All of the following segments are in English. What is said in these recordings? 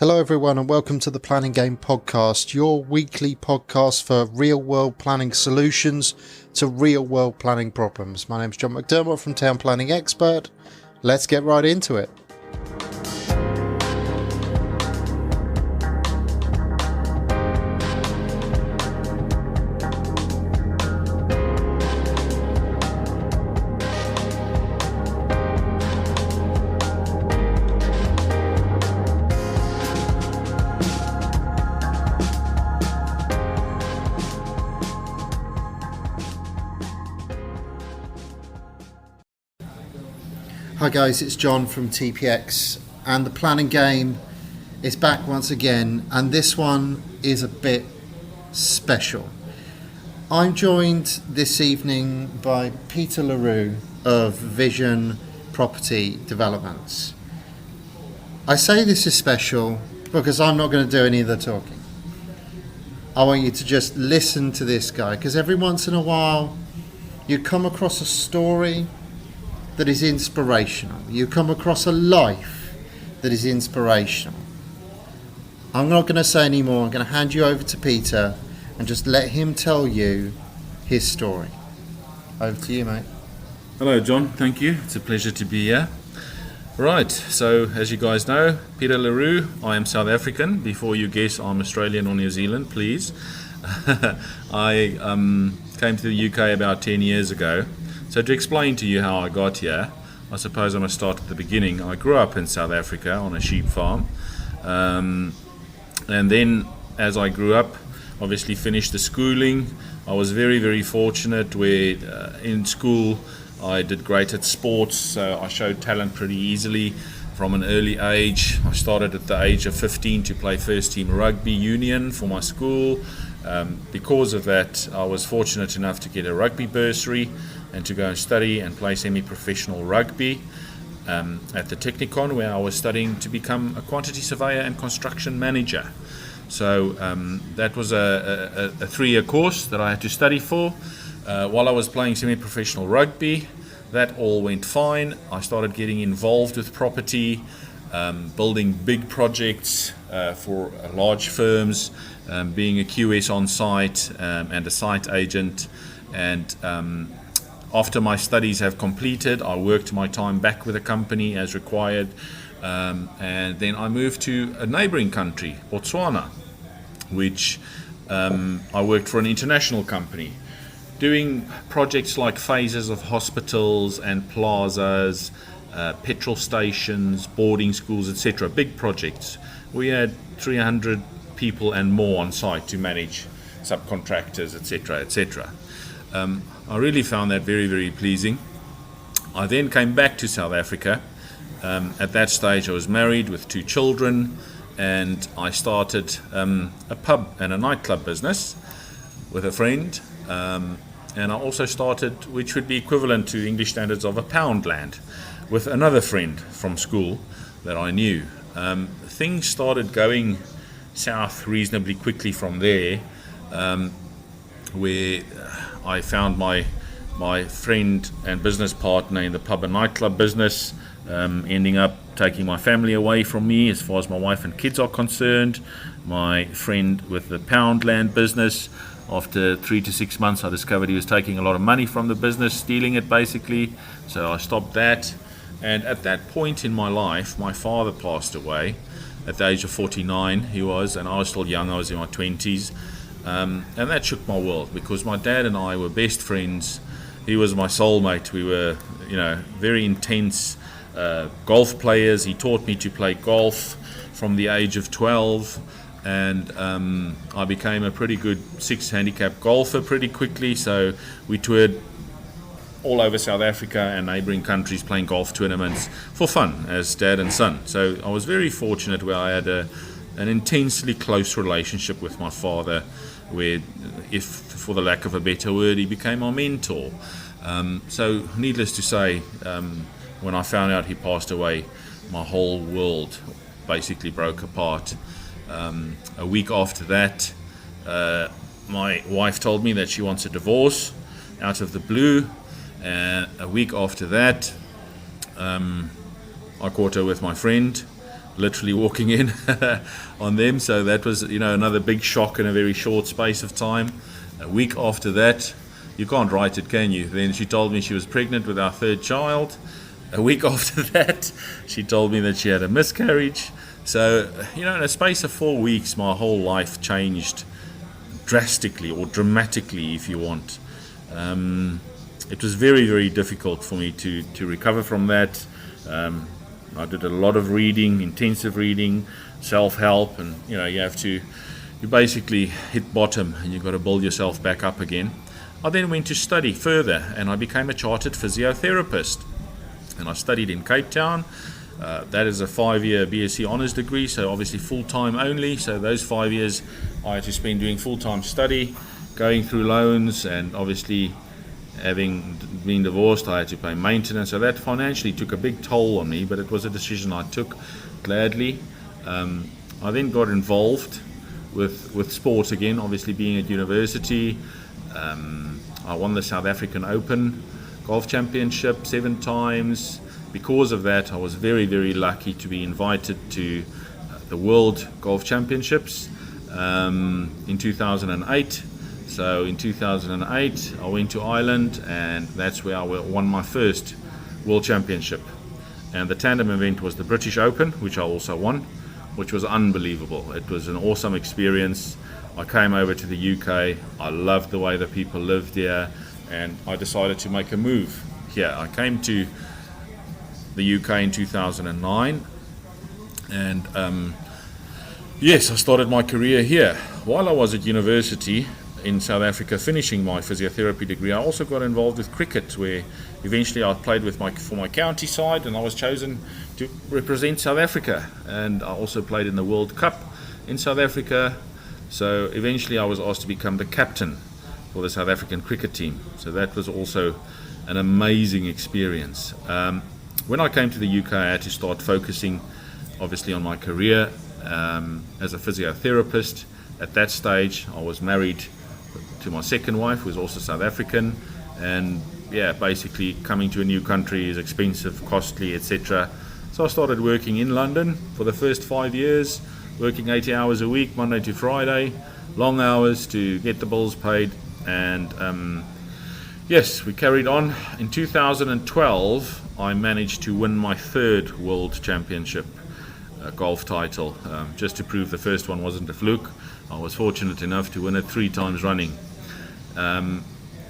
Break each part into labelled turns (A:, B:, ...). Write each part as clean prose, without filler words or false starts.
A: Hello everyone and welcome to the Planning Game Podcast, your weekly podcast for real-world planning solutions to real-world planning problems. My name's John McDermott from Town Planning Expert. Let's get right into it. Hi guys, it's John from TPX and the Planning Game is back once again, and this one is a bit special. I'm joined this evening by Pieta Roux of Vision Property Developments. I say this is special because I'm not going to do any of the talking. I want you to just listen to this guy, because every once in a while you come across a story that is inspirational. You come across a life that is inspirational. I'm not going to say any more. I'm going to hand you over to Pieta and just let him tell you his story. Over to you, mate.
B: Hello, John. Thank you. It's a pleasure to be here. Right, so as you guys know, Pieta Roux. I am South African. Before you guess I'm Australian or New Zealand, please. I came to the UK about 10 years ago. So to explain to you how I got here, I suppose I must start at the beginning. I grew up in South Africa on a sheep farm. And then as I grew up, obviously finished the schooling. I was very, very fortunate where in school I did great at sports. So I showed talent pretty easily from an early age. I started at the age of 15 to play first team rugby union for my school. Because of that, I was fortunate enough to get a rugby bursary and to go and study and play semi-professional rugby at the Technikon, where I was studying to become a quantity surveyor and construction manager. So that was a 3-year course that I had to study for. While I was playing semi-professional rugby, that all went fine. I started getting involved with property, building big projects for large firms, being a QS on site and a site agent. And after my studies have completed, I worked my time back with the company as required, and then I moved to a neighboring country, Botswana, which I worked for an international company, doing projects like phases of hospitals and plazas, petrol stations, boarding schools, etc. Big projects. We had 300 people and more on site to manage subcontractors, etc., etc. I really found that very, very pleasing. I then came back to South Africa. At that stage I was married with 2 children, and I started a pub and a nightclub business with a friend, and I also started, which would be equivalent to English standards of a poundland, with another friend from school that I knew. Things started going south reasonably quickly from there, where I found my friend and business partner in the pub and nightclub business, ending up taking my family away from me as far as my wife and kids are concerned. My friend with the Poundland business, after 3 to 6 months, I discovered he was taking a lot of money from the business, stealing it basically. So I stopped that. And at that point in my life, my father passed away at the age of 49. He was, and I was still young. I was in my 20s. And that shook my world, because my dad and I were best friends. He was my soulmate. We were, very intense golf players. He taught me to play golf from the age of 12, and I became a pretty good 6 handicap golfer pretty quickly. So we toured all over South Africa and neighbouring countries playing golf tournaments for fun as dad and son. So I was very fortunate where I had an intensely close relationship with my father, where, if for the lack of a better word, he became my mentor. So needless to say, when I found out he passed away, my whole world basically broke apart. A week after that, my wife told me that she wants a divorce out of the blue. A week after that, I caught her with my friend. literally walking in on them. So that was, another big shock in a very short space of time. A week after that, you can't write it, can you? Then she told me she was pregnant with our third child. A week after that, she told me that she had a miscarriage. So, in a space of 4 weeks, my whole life changed drastically, or dramatically, if you want. It was very, very difficult for me to recover from that. I did a lot of reading, intensive reading, self-help, and you basically hit bottom and you've got to build yourself back up again. I then went to study further and I became a chartered physiotherapist. And I studied in Cape Town. That is a 5-year BSc honours degree, so obviously full-time only. So those 5 years I had to spend doing full-time study, going through loans, and obviously having been divorced, I had to pay maintenance. So that financially took a big toll on me, but it was a decision I took gladly. I then got involved with sport again, obviously being at university. I won the South African Open Golf Championship 7 times. Because of that, I was very, very lucky to be invited to the World Golf Championships in 2008. So in 2008, I went to Ireland, and that's where I won my first World Championship. And the tandem event was the British Open, which I also won, which was unbelievable. It was an awesome experience. I came over to the UK. I loved the way the people lived here, and I decided to make a move here. I came to the UK in 2009, and yes, I started my career here. While I was at university in South Africa finishing my physiotherapy degree, I also got involved with cricket, where eventually I played for my county side, and I was chosen to represent South Africa, and I also played in the World Cup in South Africa. So eventually I was asked to become the captain for the South African cricket team. So that was also an amazing experience. When I came to the UK, I had to start focusing obviously on my career as a physiotherapist. At that stage, I was married to my second wife, who was also South African, and basically coming to a new country is expensive, costly, etc. So I started working in London for the first 5 years, working 80 hours a week, Monday to Friday, long hours to get the bills paid, and yes, we carried on. In 2012, I managed to win my third World Championship golf title, just to prove the first one wasn't a fluke. I was fortunate enough to win it 3 times running.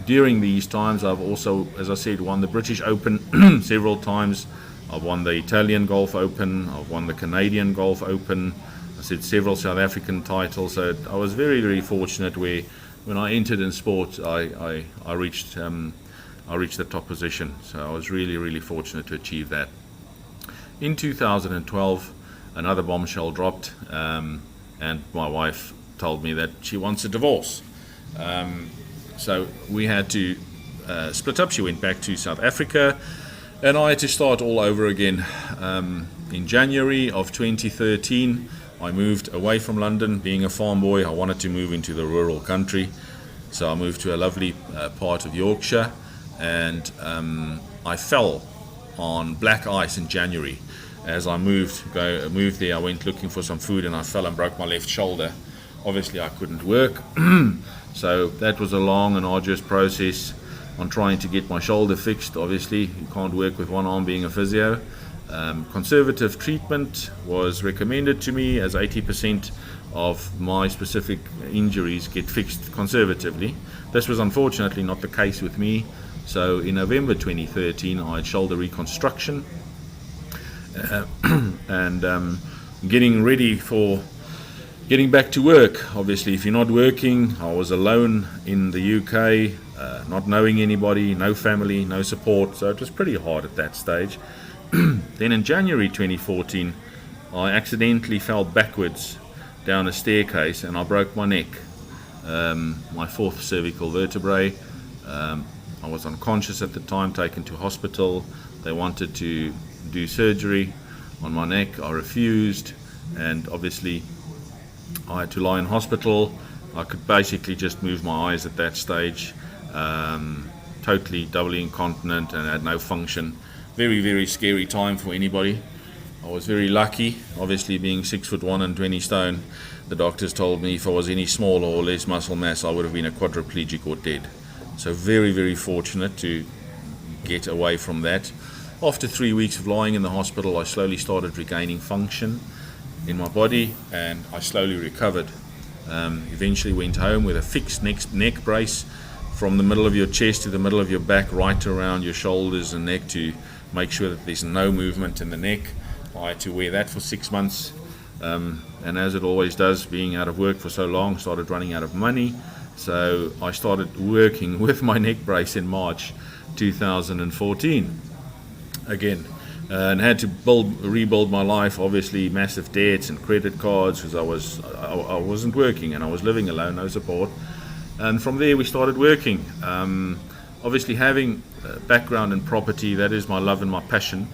B: During these times, I've also, as I said, won the British Open several times. I've won the Italian Golf Open. I've won the Canadian Golf Open. I said several South African titles. So I was very, very fortunate where when I entered in sport, I reached the top position. So I was really, really fortunate to achieve that. In 2012, another bombshell dropped, and my wife told me that she wants a divorce. So we had to split up. She went back to South Africa, and I had to start all over again. In January of 2013, I moved away from London. Being a farm boy, I wanted to move into the rural country. So I moved to a lovely part of Yorkshire, and I fell on black ice in January. As I moved there, I went looking for some food, and I fell and broke my left shoulder. Obviously, I couldn't work. So that was a long and arduous process on trying to get my shoulder fixed. Obviously, you can't work with one arm being a physio. Conservative treatment was recommended to me, as 80% of my specific injuries get fixed conservatively. This was unfortunately not the case with me. So in November 2013, I had shoulder reconstruction, and getting ready for getting back to work. Obviously, if you're not working, I was alone in the UK, not knowing anybody, no family, no support, so it was pretty hard at that stage. Then in January 2014, I accidentally fell backwards down a staircase and I broke my neck, my 4th cervical vertebrae. I was unconscious at the time, taken to hospital. They wanted to do surgery on my neck. I refused, and obviously I had to lie in hospital. I could basically just move my eyes at that stage, totally doubly incontinent and had no function. Very, very scary time for anybody. I was very lucky, obviously being 6'1" and 20 stone. The doctors told me if I was any smaller or less muscle mass, I would have been a quadriplegic or dead. So very, very fortunate to get away from that. After 3 weeks of lying in the hospital, I slowly started regaining function in my body, and I slowly recovered. Eventually went home with a fixed neck brace from the middle of your chest to the middle of your back, right around your shoulders and neck, to make sure that there's no movement in the neck. I had to wear that for 6 months, and as it always does, being out of work for so long, started running out of money. So I started working with my neck brace in March 2014 again, and had to rebuild my life. Obviously massive debts and credit cards, because I wasn't working and I was living alone, no support. And from there we started working. Obviously having a background in property, that is my love and my passion.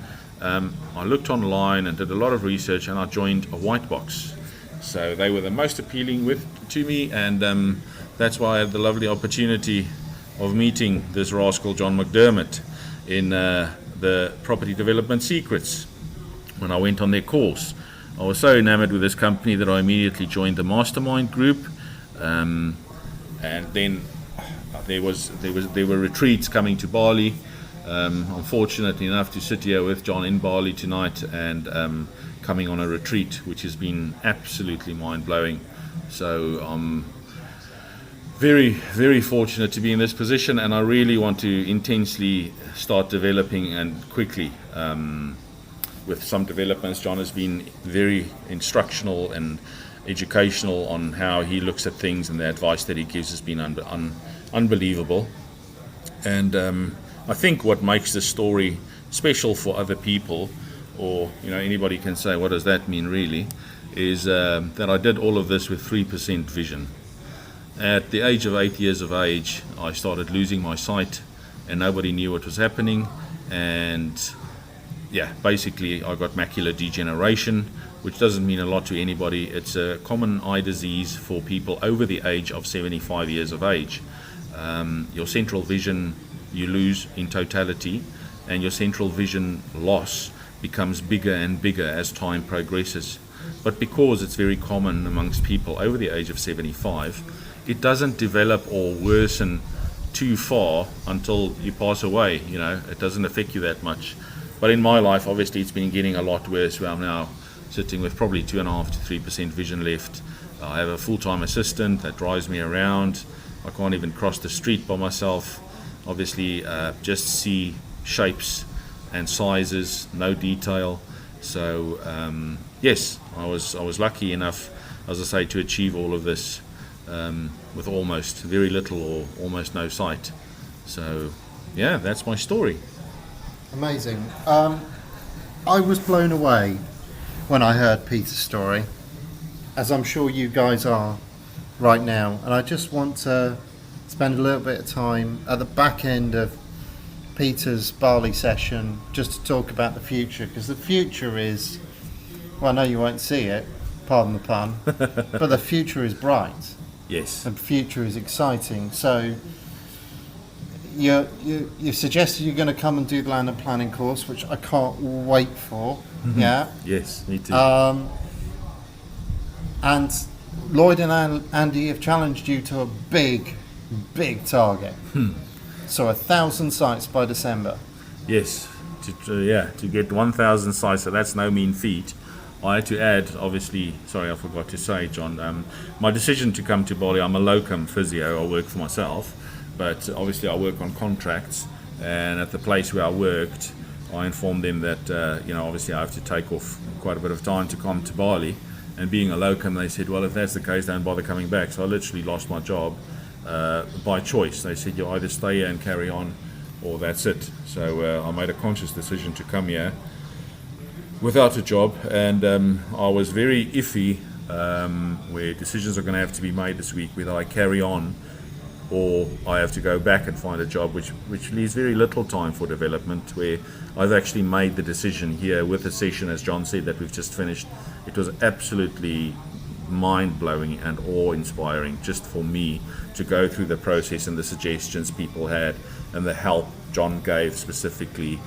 B: I looked online and did a lot of research, and I joined a white box. So they were the most appealing to me, and that's why I had the lovely opportunity of meeting this rascal John McDermott in the Property Development Secrets when I went on their course. I was so enamored with this company that I immediately joined the mastermind group, and then there were retreats coming to Bali. I'm fortunate enough to sit here with John in Bali tonight, and coming on a retreat which has been absolutely mind-blowing. So I'm very, very fortunate to be in this position, and I really want to intensely start developing, and quickly. With some developments, John has been very instructional and educational on how he looks at things, and the advice that he gives has been unbelievable. And I think what makes this story special for other people, or anybody can say, what does that mean really, is that I did all of this with 3% vision. At the age of 8 years of age, I started losing my sight, and nobody knew what was happening. And basically I got macular degeneration, which doesn't mean a lot to anybody. It's a common eye disease for people over the age of 75 years of age. Your central vision you lose in totality, and your central vision loss becomes bigger and bigger as time progresses. But because it's very common amongst people over the age of 75, it doesn't develop or worsen too far until you pass away. It doesn't affect you that much. But in my life, obviously, it's been getting a lot worse, where I'm now sitting with probably 2.5 to 3% vision left. I have a full-time assistant that drives me around. I can't even cross the street by myself. Obviously, just see shapes and sizes, no detail. So yes, I was lucky enough, as I say, to achieve all of this with almost very little or almost no sight. So yeah, that's my story.
A: Amazing. I was blown away when I heard Peter's story, as I'm sure you guys are right now, and I just want to spend a little bit of time at the back end of Peter's Bali session just to talk about the future, because the future is, well, I know you won't see it, pardon the pun, but the future is bright.
B: Yes.
A: The future is exciting. So you suggested you're going to come and do the land and planning course, which I can't wait for. Mm-hmm. Yeah.
B: Yes, me too.
A: And Lloyd and Andy have challenged you to a big target. So 1,000 sites by December.
B: Yes, to get 1,000 sites, so that's no mean feat. I had to add, obviously, sorry, I forgot to say, John, my decision to come to Bali, I'm a locum physio, I work for myself, but obviously I work on contracts, and at the place where I worked, I informed them that, obviously I have to take off quite a bit of time to come to Bali, and being a locum, they said, well, if that's the case, don't bother coming back. So I literally lost my job by choice. They said, you either stay here and carry on, or that's it. So I made a conscious decision to come here without a job, and I was very iffy where decisions are going to have to be made this week, whether I carry on or I have to go back and find a job, which leaves very little time for development, where I've actually made the decision here with the session, as John said, that we've just finished. It was absolutely mind-blowing and awe-inspiring just for me to go through the process and the suggestions people had and the help John gave specifically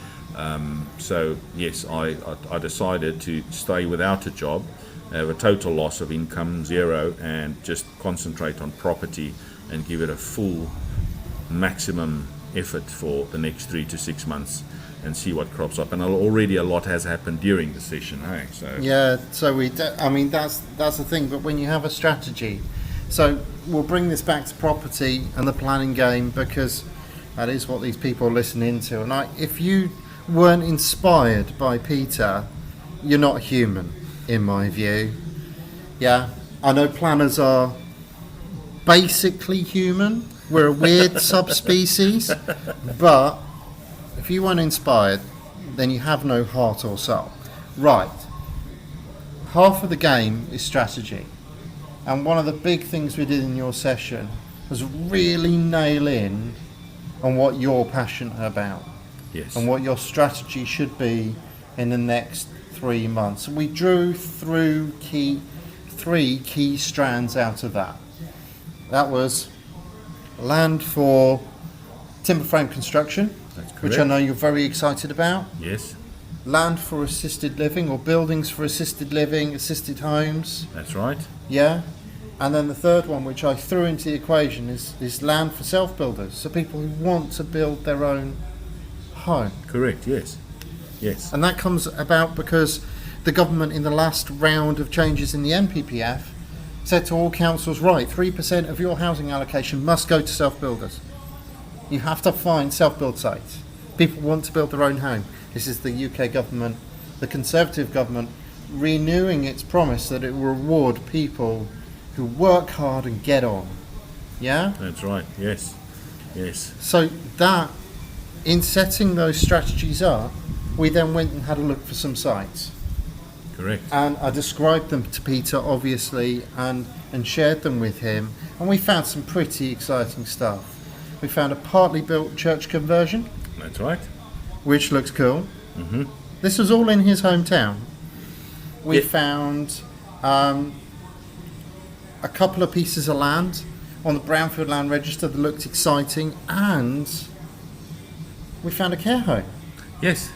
B: So yes, I decided to stay without a job, have a total loss of income, zero, and just concentrate on property and give it a full maximum effort for the next 3 to 6 months and see what crops up. And already a lot has happened during the session. Hey, so
A: Yeah, so I mean, that's the thing. But when you have a strategy, so we'll bring this back to property and the planning game, because that is what these people are listening to. And if you weren't inspired by Peter, you're not human, in my view. Yeah, I know planners are basically human. We're a weird subspecies, but if you weren't inspired, then you have no heart or soul. Right. Half of the game is strategy. And one of the big things we did in your session was really nail in on what you're passionate about.
B: yes,
A: And what your strategy should be in the next 3 months. And we drew through three key strands out of that. That was land for timber frame construction,
B: that's correct.
A: which I know you're very excited about.
B: Yes,
A: Land for assisted living, or buildings for assisted living, assisted homes.
B: that's right.
A: Yeah. And then the third one, which I threw into the equation, is land for self-builders. So people who want to build their own home.
B: Correct. Yes, yes,
A: And that comes about because the government in the last round of changes in the NPPF said to all councils, right, 3% of your housing allocation must go to self-builders. You have to find self-build sites. People want to build their own home. This is the UK government, the Conservative government, renewing its promise that it will reward people who work hard and get on. Yeah?
B: that's right. Yes, yes,
A: So that, in setting those strategies up, we then went and had a look for some sites.
B: correct.
A: And I described them to Peter, obviously, and shared them with him. And we found some pretty exciting stuff. We found a partly built church conversion,
B: That's right.
A: which looks cool.
B: Mm-hmm.
A: This was all in his hometown. We
B: Yeah.
A: found a couple of pieces of land on the Brownfield Land Register that looked exciting, and we found a care home.
B: Yes,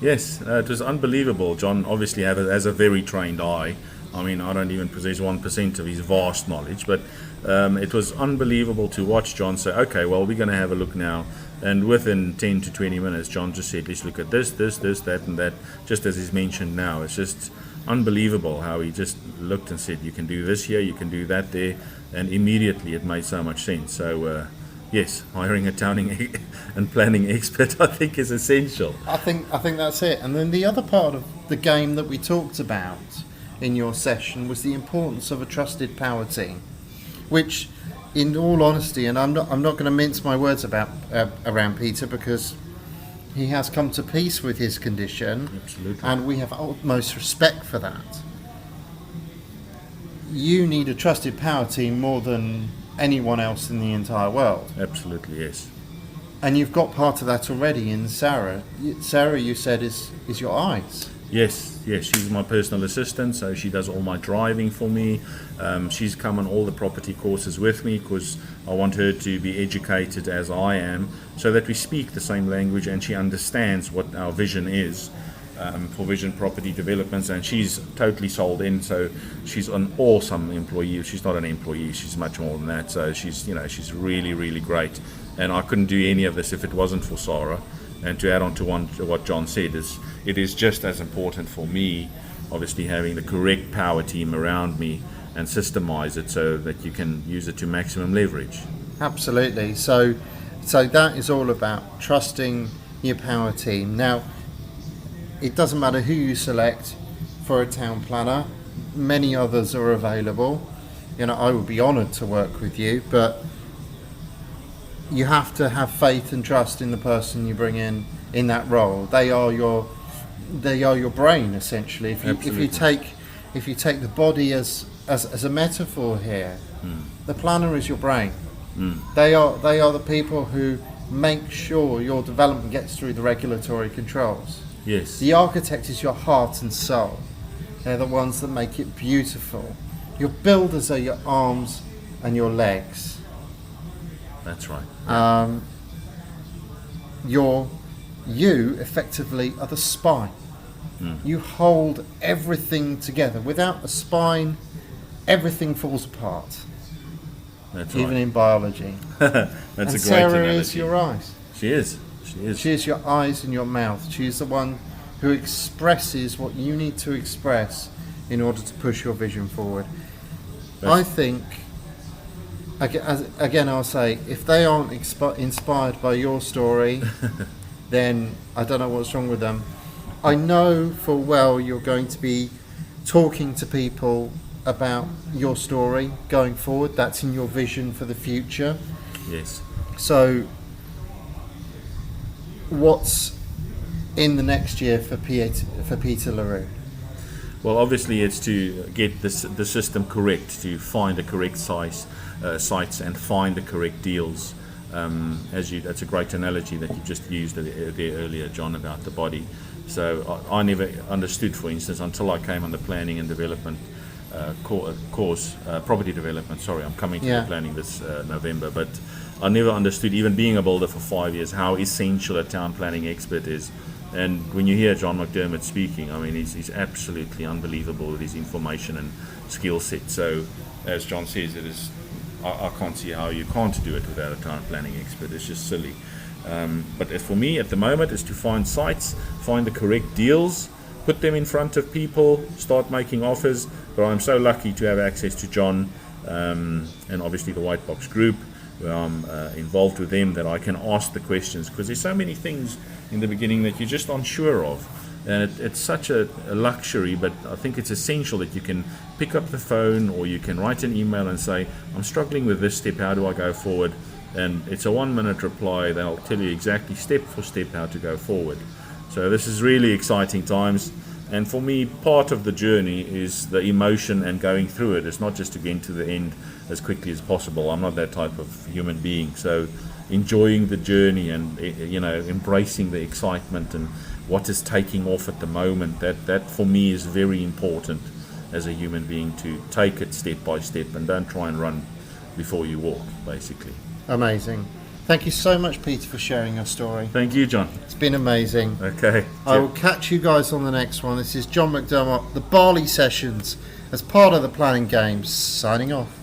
B: yes, it was unbelievable. John obviously has a very trained eye. I mean, I don't even possess 1% of his vast knowledge, but it was unbelievable to watch John say, okay, well, we're going to have a look now. And within 10 to 20 minutes, John just said, let's look at this, that, and that, just as he's mentioned now. It's just unbelievable how he just looked and said, you can do this here, you can do that there, and immediately it made so much sense. So, yes, hiring a towning and planning expert, I think, is essential.
A: I think that's it. And then the other part of the game that we talked about in your session was the importance of a trusted power team, which, in all honesty, and I'm not going to mince my words about around Peter, because he has come to peace with his condition,
B: Absolutely.
A: and we have utmost respect for that. You need a trusted power team more than anyone else in the entire world.
B: Absolutely, yes.
A: And you've got part of that already in Sarah. Sarah, you said, is your eyes.
B: Yes, she's my personal assistant, so she does all my driving for me. She's come on all the property courses with me because I want her to be educated as I am, so that we speak the same language and she understands what our vision is for Vision Property Developments, and she's totally sold in. So she's an awesome employee. She's not an employee, she's much more than that. So she's really, really great. And I couldn't do any of this if it wasn't for Sarah. And to add on to what John said, it is just as important for me, obviously, having the correct power team around me and systemize it so that you can use it to maximum leverage.
A: Absolutely. So that is all about trusting your power team. Now, it doesn't matter who you select for a town planner. Many others are available. I would be honoured to work with you, but you have to have faith and trust in the person you bring in that role. They are your brain, essentially. If you take the body as a metaphor here, the planner is your brain. They are the people who make sure your development gets through the regulatory controls.
B: Yes.
A: The architect is your heart and soul. They're the ones that make it beautiful. Your builders are your arms and your legs.
B: That's right.
A: Your you effectively are the spine. You hold everything together. Without a spine, everything falls apart.
B: That's
A: Even
B: right.
A: in biology.
B: That's
A: And
B: a great
A: Sarah
B: analogy.
A: is your eyes.
B: She is. She is.
A: She is your eyes and your mouth. She is the one who expresses what you need to express in order to push your vision forward. I think, again, I'll say, if they aren't inspired by your story, then I don't know what's wrong with them. I know full well you're going to be talking to people about your story going forward. That's in your vision for the future.
B: Yes.
A: So, what's in the next year for Peter Leroux?
B: Well, obviously, it's to get the system correct, to find the correct sites and find the correct deals. That's a great analogy that you just used there earlier, John, about the body. So I never understood, for instance, until I came on the planning and development course, property development. Sorry, I'm coming to the planning this November, but I never understood, even being a builder for 5 years, how essential a town planning expert is. And when you hear John McDermott speaking, I mean, he's absolutely unbelievable with his information and skill set. So, as John says, it is. I can't see how you can't do it without a town planning expert. It's just silly. But for me, at the moment, is to find sites, find the correct deals, put them in front of people, start making offers. But I'm so lucky to have access to John and obviously the White Box Group, where I'm involved with them, that I can ask the questions, because there's so many things in the beginning that you're just unsure of. And it's such a luxury, but I think it's essential that you can pick up the phone or you can write an email and say, I'm struggling with this step, how do I go forward? And it's a 1-minute reply. They'll tell you exactly step for step how to go forward. So this is really exciting times. And for me, part of the journey is the emotion and going through it. It's not just to get to the end as quickly as possible. I'm not that type of human being. So enjoying the journey and, embracing the excitement and what is taking off at the moment, that for me is very important as a human being, to take it step by step and don't try and run before you walk, basically.
A: Amazing. Thank you so much, Peter, for sharing your story.
B: Thank you, John.
A: It's been amazing.
B: Okay.
A: I will catch you guys on the next one. This is John McDermott, the Barley Sessions, as part of the Planning Games, signing off.